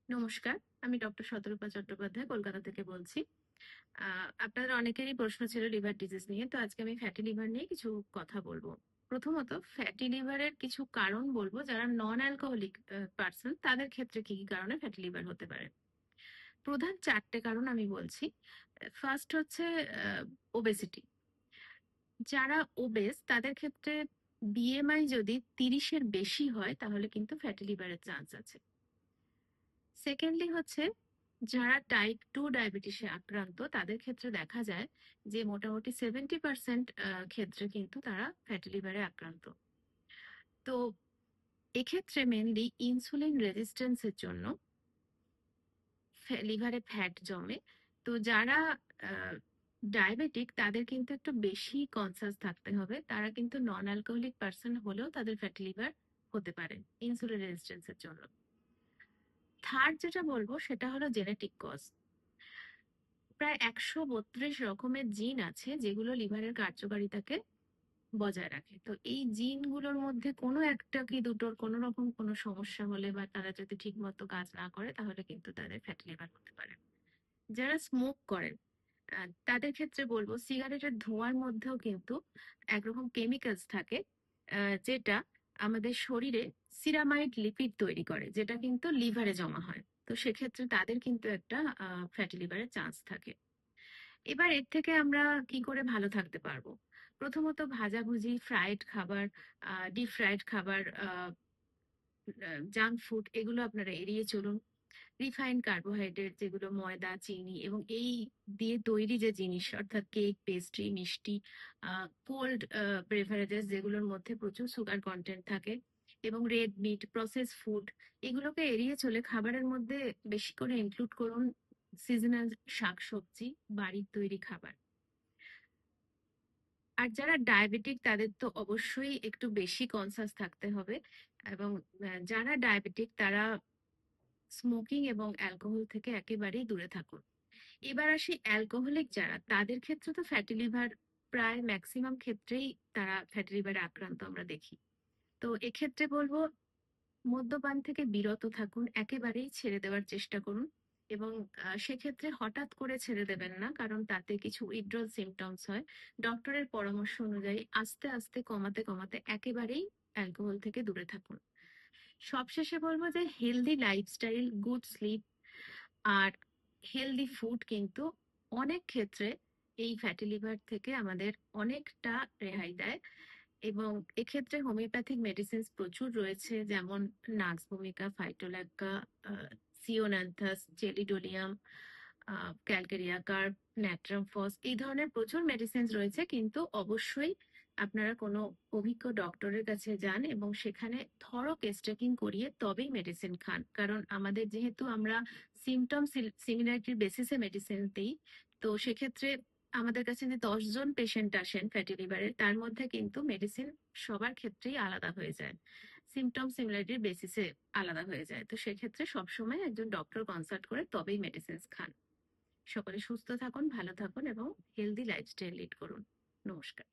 নমস্কার, আমি ডক্টর শতরূপা চট্টোপাধ্যায় কলকাতা থেকে বলছি। আপনাদের অনেকেরই প্রশ্ন ছিল লিভার ডিজিজ নিয়ে, তো আজকে আমি ফ্যাটি লিভার নিয়ে কিছু কথা বলবো। প্রথমত, ফ্যাটি লিভারের কিছু কারণ বলবো। যারা নন অ্যালকোহলিক পার্সন, তাদের ক্ষেত্রে কি কি কারণে ফ্যাটি লিভার হতে পারে। প্রধান চারটে কারণ আমি বলছি। ফার্স্ট হচ্ছে ওবেসিটি। যারা ওবেস তাদের ক্ষেত্রে বিএমআই যদি 30-এর বেশি হয় তাহলে কিন্তু ফ্যাটি লিভারের চান্স আছে। সেকেন্ডলি হচ্ছে যারা টাইপ 2 ডায়াবেটিসে আক্রান্ত, তাদের ক্ষেত্রে দেখা যায় যে মোটামুটি 70% ক্ষেত্রে কিন্তু তারা ফ্যাটি লিভারে আক্রান্ত। তো এক্ষেত্রে মেনলি ইনসুলিন রেজিস্ট্যান্সের জন্য লিভারে ফ্যাট জমে। তো যারা ডায়াবেটিক তাদের কিন্তু একটু বেশি কনসাস থাকতে হবে। তারা কিন্তু নন অ্যালকোহলিক পার্সন হলেও তাদের ফ্যাটি লিভার হতে পারে ইনসুলিন রেজিস্ট্যান্সের জন্য। থার্ড যেটা বলবো সেটা হলো জেনেটিক কজ। প্রায় 132 রকমের জিন আছে যেগুলো লিভারের কার্যকারিতাকে বজায় রাখে। তো এই জিনগুলোর মধ্যে কোনো একটা কি দুটোর কোনো রকম কোনো সমস্যা হলে বা তারা যদি ঠিক মতো কাজ না করে তাহলে কিন্তু তাদের ফ্যাটি লিভার হতে পারে। যারা স্মোক করেন তাদের ক্ষেত্রে বলবো সিগারেটের ধোঁয়ার মধ্যেও কিন্তু একরকম কেমিক্যালস থাকে, যেটা আমাদের শরীরে সিরামাইড লিপিড তৈরি করে, যেটা কিন্তু লিভারে জমা হয়। তো সেক্ষেত্রে তাদের কিন্তু একটা ফ্যাটি লিভারের চান্স থাকে। এবার এর থেকে আমরা কি করে ভালো থাকতে পারবো? প্রথমত, ভাজাভুজি, ফ্রাইড খাবার, ডিপ ফ্রাইড খাবার, জাঙ্ক ফুড, এগুলো আপনারা এড়িয়ে চলুন। রিফাইন্ড কার্বোহাইড্রেট যেগুলো ময়দা, চিনি এবং এই দিয়ে তৈরি যে জিনিস, অর্থাৎ কেক, পেস্ট্রি, মিষ্টি, কোল্ড বেভারেজেস যেগুলোর মধ্যে প্রচুর সুগার কন্টেন্ট থাকে, এবং রেড মিট, প্রসেস ফুড, এগুলোকে এড়িয়ে চলে খাবারের মধ্যে বেশি করে ইনক্লুড করুন সিজনাল শাকসবজি, বাড়ির তৈরি খাবার। আর যারা ডায়াবেটিক তাদের তো অবশ্যই একটু বেশি কনসাস থাকতে হবে। এবং যারা ডায়াবেটিক তারা স্মোকিং এবং অ্যালকোহল থেকে একেবারেই দূরে থাকুন। এবার আসি অ্যালকোহলিক যারা, তাদের ক্ষেত্রে তো ফ্যাটি লিভার প্রায় ম্যাক্সিমাম ক্ষেত্রেই তারা ফ্যাটি লিভারে আক্রান্ত আমরা দেখি। তো এক্ষেত্রে বলবো মদ্যপান থেকে বিরত থাকুন, একেবারেই ছেড়ে দেওয়ার চেষ্টা করুন। এবং সেক্ষেত্রে হঠাৎ করে ছেড়ে দেবেন না, কারণ তাতে কিছু উইথড্রল সিমটমস হয়। ডক্টরের পরামর্শ অনুযায়ী আস্তে আস্তে কমাতে কমাতে একেবারেই অ্যালকোহল থেকে দূরে থাকুন। সবশেষে বলবো যে হেলদি লাইফস্টাইল, গুড স্লিপ আর হেলদি ফুড কিন্তু অনেক ক্ষেত্রে এই ফ্যাটি লিভার থেকে আমাদের অনেকটা রেহাই দেয়। এবং এক্ষেত্রে হোমিওপ্যাথিক মেডিসিন প্রচুর রয়েছে, যেমন নাক্স ভূমিকা, ফাইটোল্যাক্কা, সিওনান্থাস, জেলিডোনিয়াম, ক্যালকেরিয়া কার্ব, ন্যাট্রাম ফস, এই ধরনের প্রচুর মেডিসিন রয়েছে। কিন্তু অবশ্যই আপনারা কোনো অভিজ্ঞ ডক্টরের কাছে যান এবং সেখানে থরো কেস টেকিং করিয়ে তবেই মেডিসিন খান। কারণ আমাদের যেহেতু আমরা সিমটম সিমিলারিটির বেসিসে মেডিসিন দিই, তো সেক্ষেত্রে আমাদের কাছে যে 10 জন পেশেন্ট আসেন ফ্যাটি লিভারের, তার মধ্যে কিন্তু মেডিসিন সবার ক্ষেত্রেই আলাদা হয়ে যায়, সিমটম সিমিলারিটির বেসিসে আলাদা হয়ে যায়। তো সেক্ষেত্রে সবসময় একজন ডক্টর কনসাল্ট করে তবেই মেডিসিন খান। সকলে সুস্থ থাকুন, ভালো থাকুন এবং হেলদি লাইফস্টাইল লিড করুন। নমস্কার।